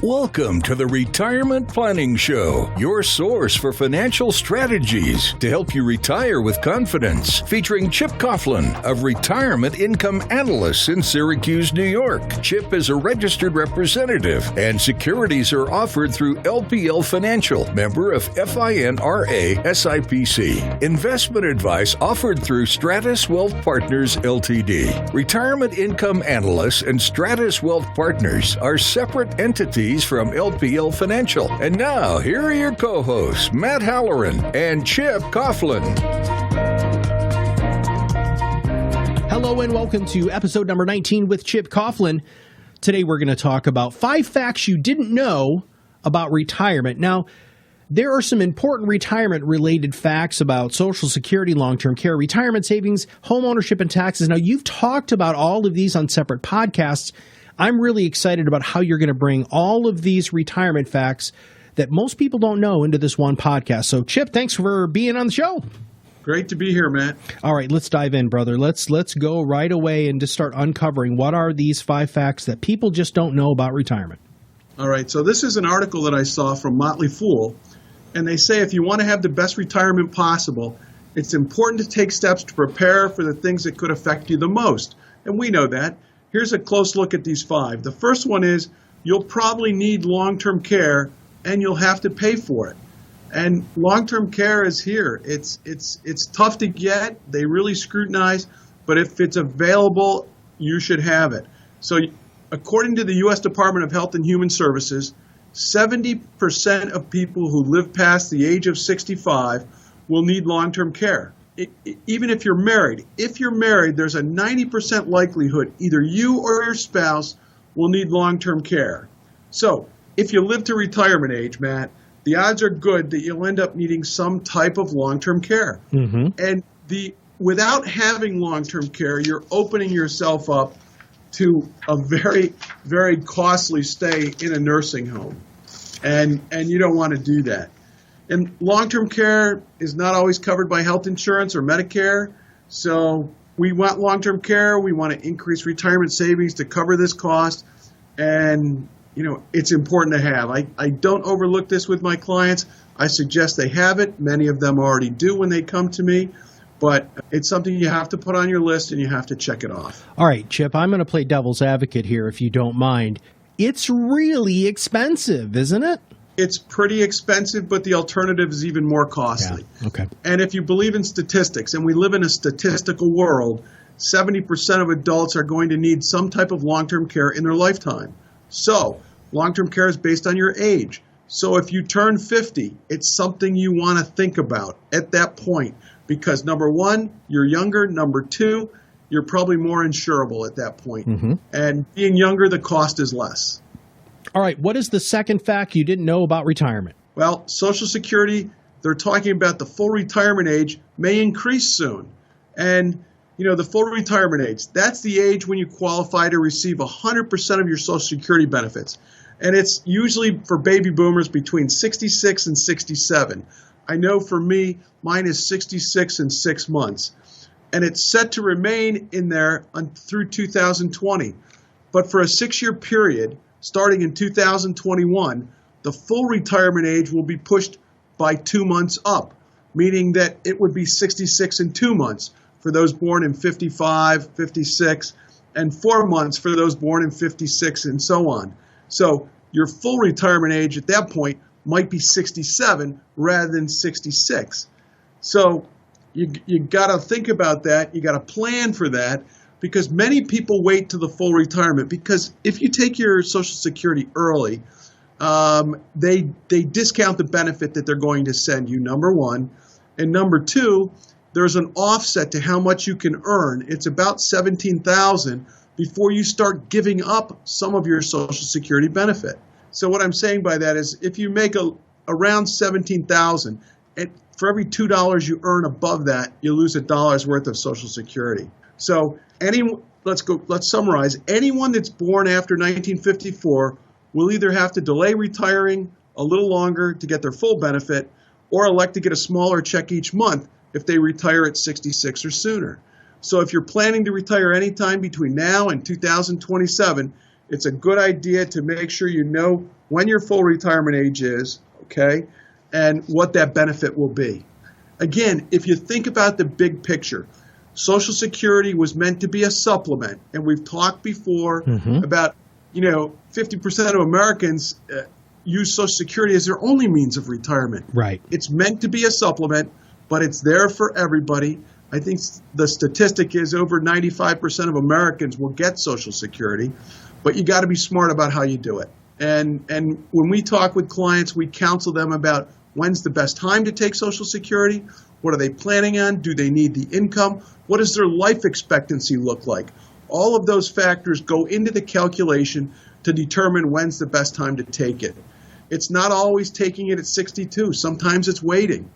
Welcome to the Retirement Planning Show, your source for financial strategies to help you retire with confidence. Featuring Chip Coughlin of Retirement Income Analysts in Syracuse, New York. Chip is a registered representative, and securities are offered through LPL Financial, member of FINRA SIPC. Investment advice offered through Stratus Wealth Partners Ltd. Retirement Income Analysts and Stratus Wealth Partners are separate entities from LPL Financial. And now, here are your co-hosts, Matt Halloran and Chip Coughlin. Hello and welcome to episode number 19 with Chip Coughlin. Today we're going to talk about 5 facts you didn't know about retirement. Now, there are some important retirement-related facts about Social Security, long-term care, retirement savings, home ownership, and taxes. Now, you've talked about all of these on separate podcasts. I'm really excited about how you're going to bring all of these retirement facts that most people don't know into this one podcast. So, Chip, thanks for being on the show. Great to be here, Matt. All right, let's dive in, brother. Let's go right away and just start uncovering what are these 5 facts that people just don't know about retirement. All right, so this is an article that I saw from Motley Fool, and they say if you want to have the best retirement possible, it's important to take steps to prepare for the things that could affect you the most. And we know that. Here's a close look at these 5. The first one is you'll probably need long-term care, and you'll have to pay for it. And long-term care is here. It's tough to get. They really scrutinize, but if it's available, you should have it. So according to the U.S. Department of Health and Human Services, 70% of people who live past the age of 65 will need long-term care. Even if you're married. If you're married, there's a 90% likelihood either you or your spouse will need long-term care. So if you live to retirement age, Matt, the odds are good that you'll end up needing some type of long-term care. Mm-hmm. And without having long-term care, you're opening yourself up to a very, very costly stay in a nursing home. And you don't want to do that. And long-term care is not always covered by health insurance or Medicare. So we want long-term care. We want to increase retirement savings to cover this cost. And, it's important to have. I don't overlook this with my clients. I suggest they have it. Many of them already do when they come to me. But it's something you have to put on your list and you have to check it off. All right, Chip, I'm going to play devil's advocate here if you don't mind. It's really expensive, isn't it? It's pretty expensive, but the alternative is even more costly. Yeah, okay. And if you believe in statistics, and we live in a statistical world, 70% of adults are going to need some type of long-term care in their lifetime. So long-term care is based on your age. So if you turn 50, it's something you want to think about at that point. Because number 1, you're younger. Number 2, you're probably more insurable at that point. Mm-hmm. And being younger, the cost is less. All right, what is the second fact you didn't know about retirement? Well, Social Security, they're talking about the full retirement age may increase soon. And, the full retirement age, that's the age when you qualify to receive 100% of your Social Security benefits. And it's usually for baby boomers between 66 and 67. I know for me, mine is 66 and 6 months. And it's set to remain in there through 2020. But for a 6-year period, starting in 2021, the full retirement age will be pushed by 2 months up, meaning that it would be 66 and 2 months for those born in 55, 56, and 4 months for those born in 56, and so on. So your full retirement age at that point might be 67 rather than 66. So you got to think about that. You got to plan for that. Because many people wait to the full retirement. Because if you take your Social Security early, they discount the benefit that they're going to send you, number 1. And number 2, there's an offset to how much you can earn. It's about $17,000 before you start giving up some of your Social Security benefit. So what I'm saying by that is if you make around $17,000, for every $2 you earn above that, you lose $1 worth of Social Security. So let's summarize. Anyone that's born after 1954 will either have to delay retiring a little longer to get their full benefit or elect to get a smaller check each month if they retire at 66 or sooner. So if you're planning to retire anytime between now and 2027, It's a good idea to make sure you know when your full retirement age is, okay, and what that benefit will be. Again, if you think about the big picture, Social Security was meant to be a supplement, and we've talked before about, 50% of Americans use Social Security as their only means of retirement. Right. It's meant to be a supplement, but it's there for everybody. I think the statistic is over 95% of Americans will get Social Security, but you got to be smart about how you do it. And when we talk with clients, we counsel them about when's the best time to take Social Security, what are they planning on, do they need the income, what does their life expectancy look like? All of those factors go into the calculation to determine when's the best time to take it. It's not always taking it at 62. Sometimes it's waiting.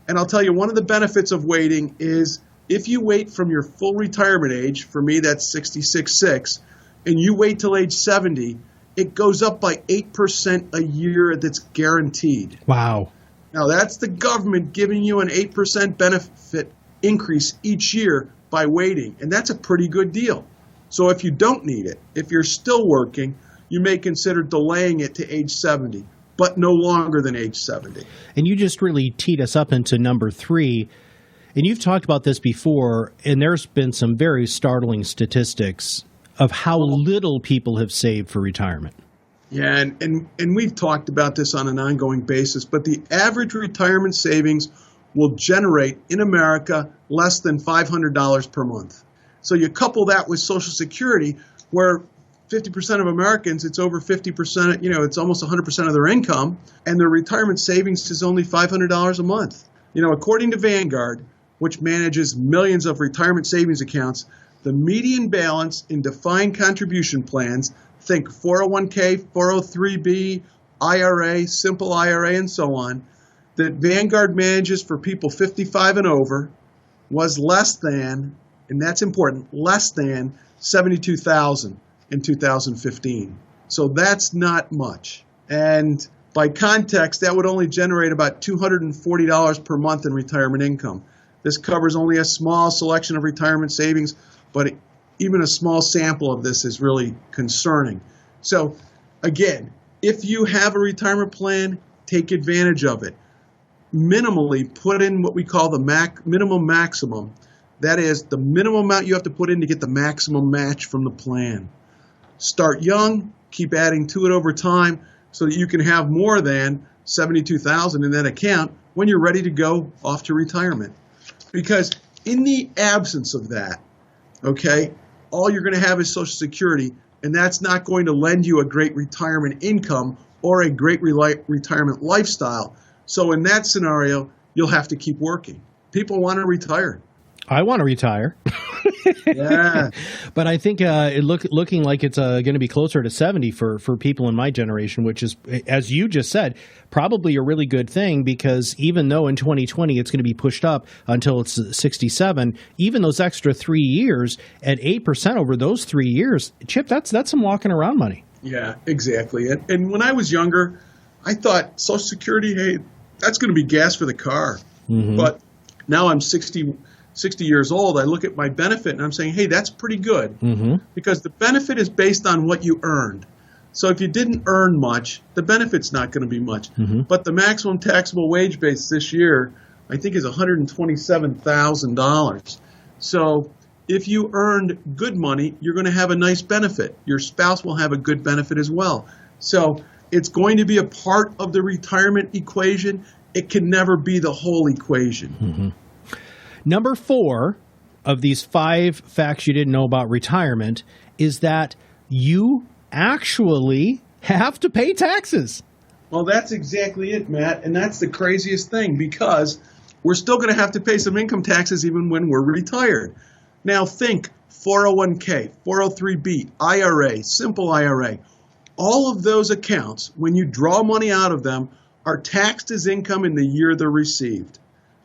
And I'll tell you, one of the benefits of waiting is if you wait from your full retirement age, for me that's 66.6, and you wait till age 70, it goes up by 8% a year that's guaranteed. Wow. Now that's the government giving you an 8% benefit increase each year by waiting, and that's a pretty good deal. So if you don't need it, if you're still working, you may consider delaying it to age 70, but no longer than age 70. And you just really teed us up into number 3. And you've talked about this before, and there's been some very startling statistics of how little people have saved for retirement. Yeah, and we've talked about this on an ongoing basis, but the average retirement savings will generate in America less than $500 per month. So you couple that with Social Security, where 50% of Americans, it's over 50%, it's almost 100% of their income, and their retirement savings is only $500 a month. According to Vanguard, which manages millions of retirement savings accounts, the median balance in defined contribution plans, think 401k, 403b, IRA, simple IRA, and so on, that Vanguard manages for people 55 and over was less than, and that's important, less than $72,000 in 2015. So that's not much. And by context, that would only generate about $240 per month in retirement income. This covers only a small selection of retirement savings, but even a small sample of this is really concerning. So again, if you have a retirement plan, take advantage of it. Minimally put in what we call the minimum maximum. That is the minimum amount you have to put in to get the maximum match from the plan. Start young, keep adding to it over time so that you can have more than $72,000 in that account when you're ready to go off to retirement. Because in the absence of that, okay, all you're going to have is Social Security, and that's not going to lend you a great retirement income or a great retirement lifestyle. So in that scenario, you'll have to keep working. People want to retire. I want to retire. Yeah. But I think looking like it's going to be closer to 70 for people in my generation, which is, as you just said, probably a really good thing, because even though in 2020 it's going to be pushed up until it's 67, even those extra 3 years at 8% over those 3 years, Chip, that's some walking around money. Yeah, exactly. And when I was younger, I thought Social Security, hey, that's going to be gas for the car. Mm-hmm. But now I'm 60 years old, I look at my benefit and I'm saying, hey, that's pretty good, because the benefit is based on what you earned. So if you didn't earn much, the benefit's not going to be much. But the maximum taxable wage base this year, I think, is $127,000. So if you earned good money, you're going to have a nice benefit. Your spouse will have a good benefit as well. So it's going to be a part of the retirement equation. It can never be the whole equation. Number 4 of these 5 facts you didn't know about retirement is that you actually have to pay taxes. Well, that's exactly it, Matt. And that's the craziest thing, because we're still going to have to pay some income taxes even when we're retired. Now think 401k, 403b, IRA, simple IRA. All of those accounts, when you draw money out of them, are taxed as income in the year they're received.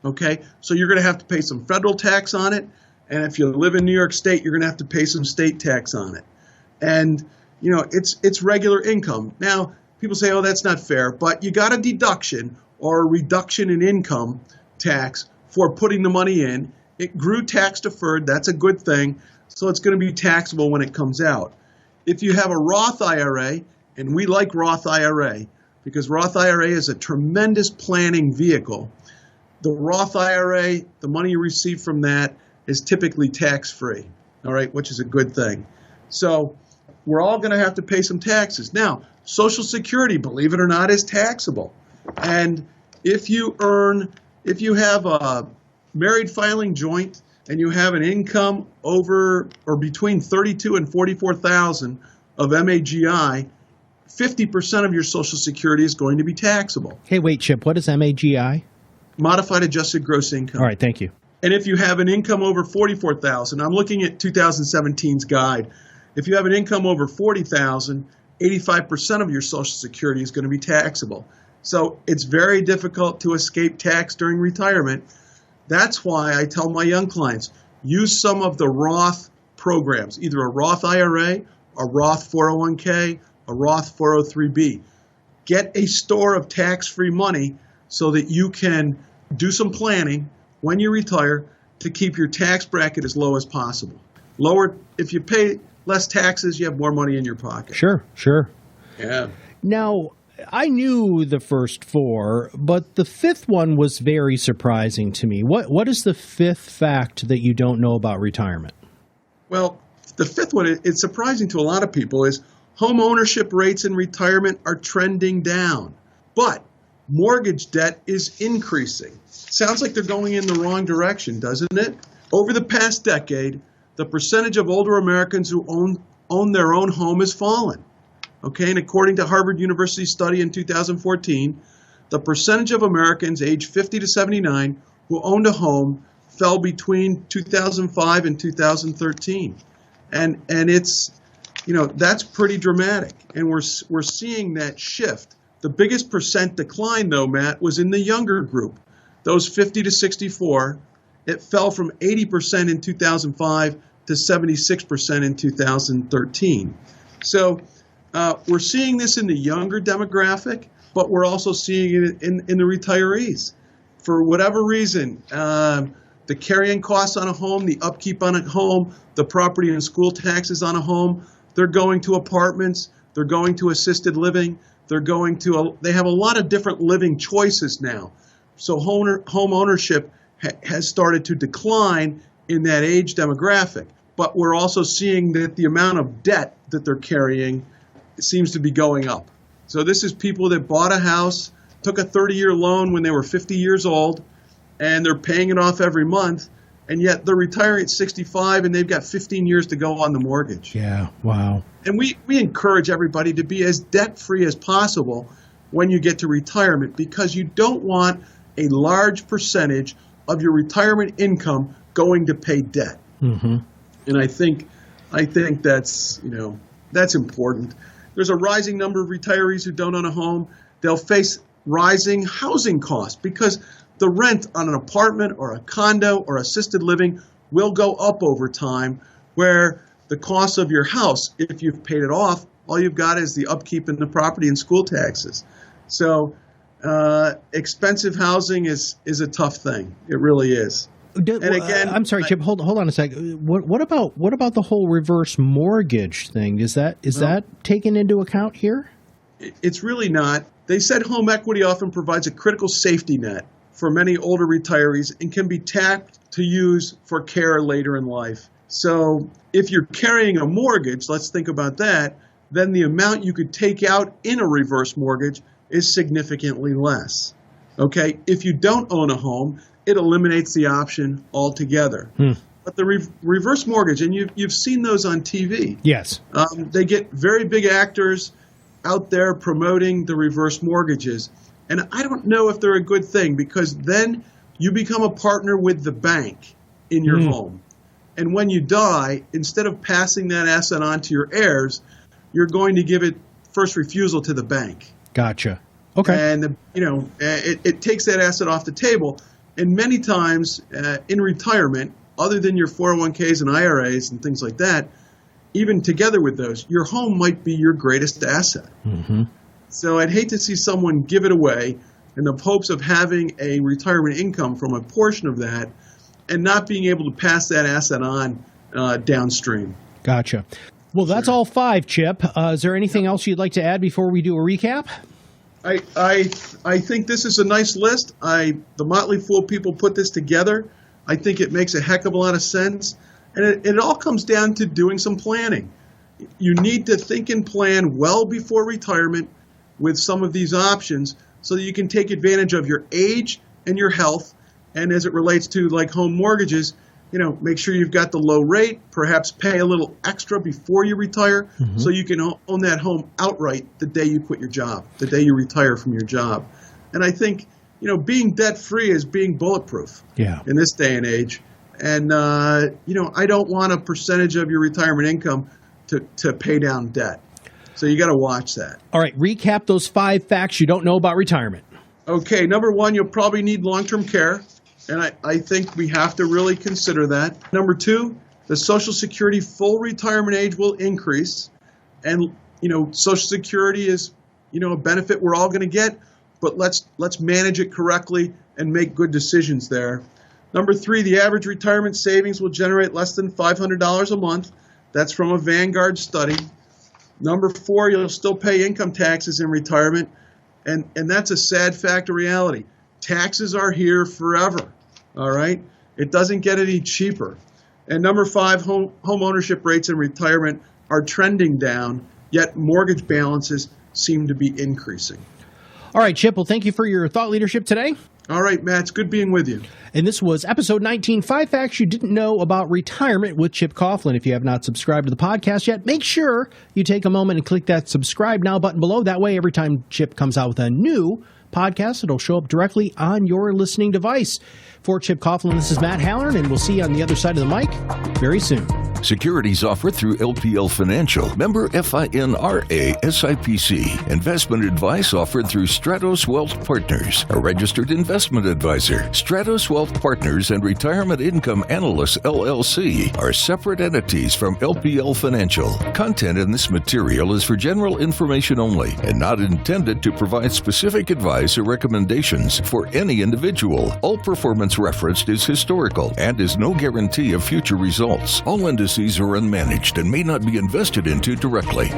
Okay, so you're going to have to pay some federal tax on it, and if you live in New York State, you're going to have to pay some state tax on it. And it's regular income. Now, people say, oh, that's not fair, but you got a deduction or a reduction in income tax for putting the money in. It grew tax deferred. That's a good thing. So it's going to be taxable when it comes out. If you have a Roth IRA, and we like Roth IRA because Roth IRA is a tremendous planning vehicle, the Roth IRA, the money you receive from that is typically tax-free, all right, which is a good thing. So we're all going to have to pay some taxes. Now, Social Security, believe it or not, is taxable. And if you have a married filing joint and you have an income over or between $32,000 and $44,000 of MAGI, 50% of your Social Security is going to be taxable. Hey, wait, Chip, what is MAGI? Modified Adjusted Gross Income. All right, thank you. And if you have an income over $44,000, I'm looking at 2017's guide. If you have an income over $40,000, 85% of your Social Security is going to be taxable. So it's very difficult to escape tax during retirement. That's why I tell my young clients, use some of the Roth programs, either a Roth IRA, a Roth 401k, a Roth 403b. Get a store of tax-free money so that you can do some planning when you retire to keep your tax bracket as low as possible. If you pay less taxes, you have more money in your pocket. Sure. Yeah. Now, I knew the first four, but the fifth one was very surprising to me. What is the fifth fact that you don't know about retirement? Well, the fifth one, it's surprising to a lot of people, is home ownership rates in retirement are trending down, but mortgage debt is increasing. Sounds like they're going in the wrong direction, doesn't it? Over the past decade, the percentage of older Americans who own their own home has fallen. Okay, and according to Harvard University study in 2014, the percentage of Americans aged 50 to 79 who owned a home fell between 2005 and 2013. And it's, that's pretty dramatic. And we're seeing that shift. The biggest percent decline, though, Matt, was in the younger group, those 50 to 64. It fell from 80% in 2005 to 76% in 2013. So we're seeing this in the younger demographic, but we're also seeing it in the retirees. For whatever reason, the carrying costs on a home, the upkeep on a home, the property and school taxes on a home, they're going to apartments, they're going to assisted living, they have a lot of different living choices now. So home ownership has started to decline in that age demographic. But we're also seeing that the amount of debt that they're carrying seems to be going up. So this is people that bought a house, took a 30-year loan when they were 50 years old, and they're paying it off every month, and yet they're retiring at 65 and they've got 15 years to go on the mortgage. Yeah, wow. And we encourage everybody to be as debt-free as possible when you get to retirement, because you don't want a large percentage of your retirement income going to pay debt. Mm-hmm. And I think that's important. There's a rising number of retirees who don't own a home. They'll face rising housing costs because the rent on an apartment or a condo or assisted living will go up over time, where the cost of your house, if you've paid it off, all you've got is the upkeep in the property and school taxes. So expensive housing is a tough thing. It really is. And again, I'm sorry, Chip. Hold on a second. What about the whole reverse mortgage thing? Is that taken into account here? It's really not. They said home equity often provides a critical safety net for many older retirees and can be tapped to use for care later in life. So if you're carrying a mortgage, let's think about that, then the amount you could take out in a reverse mortgage is significantly less. Okay, if you don't own a home, it eliminates the option altogether. But the reverse mortgage, and you've seen those on TV. Yes. They get very big actors out there promoting the reverse mortgages. And I don't know if they're a good thing, because then you become a partner with the bank in your home. And when you die, instead of passing that asset on to your heirs, you're going to give it first refusal to the bank. Gotcha. Okay. And it takes that asset off the table. And many times in retirement, other than your 401ks and IRAs and things like that, even together with those, your home might be your greatest asset. Mm-hmm. So I'd hate to see someone give it away in the hopes of having a retirement income from a portion of that and not being able to pass that asset on downstream. Gotcha. Well, that's all 5, Chip. Is there anything else you'd like to add before we do a recap? I think this is a nice list. The Motley Fool people put this together. I think it makes a heck of a lot of sense. And it all comes down to doing some planning. You need to think and plan well before retirement with some of these options so that you can take advantage of your age and your health. And as it relates to like home mortgages, make sure you've got the low rate, perhaps pay a little extra before you retire so you can own that home outright the day you quit your job, the day you retire from your job. And I think, being debt-free is being bulletproof in this day and age. And, I don't want a percentage of your retirement income to pay down debt. So you got to watch that. All right, recap those 5 facts you don't know about retirement. Okay, number 1, you'll probably need long-term care. And I think we have to really consider that. Number 2, the Social Security full retirement age will increase. And, Social Security is, a benefit we're all going to get, but let's manage it correctly and make good decisions there. Number 3, the average retirement savings will generate less than $500 a month. That's from a Vanguard study. Number 4, you'll still pay income taxes in retirement. And that's a sad fact of reality. Taxes are here forever. All right? It doesn't get any cheaper. And number 5, home ownership rates in retirement are trending down, yet mortgage balances seem to be increasing. All right, Chip. Well, thank you for your thought leadership today. All right, Matt. It's good being with you. And this was episode 19, 5 Facts You Didn't Know About Retirement with Chip Coughlin. If you have not subscribed to the podcast yet, make sure you take a moment and click that subscribe now button below. That way, every time Chip comes out with a new podcast, it'll show up directly on your listening device. For Chip Coughlin, this is Matt Halloran, and we'll see you on the other side of the mic very soon. Securities offered through LPL Financial, member FINRA SIPC. Investment advice offered through Stratos Wealth Partners, a registered investment advisor. Stratos Wealth Partners and Retirement Income Analysts LLC are separate entities from LPL Financial. Content in this material is for general information only and not intended to provide specific advice or recommendations for any individual. All performance referenced is historical and is no guarantee of future results. All indices are unmanaged and may not be invested into directly.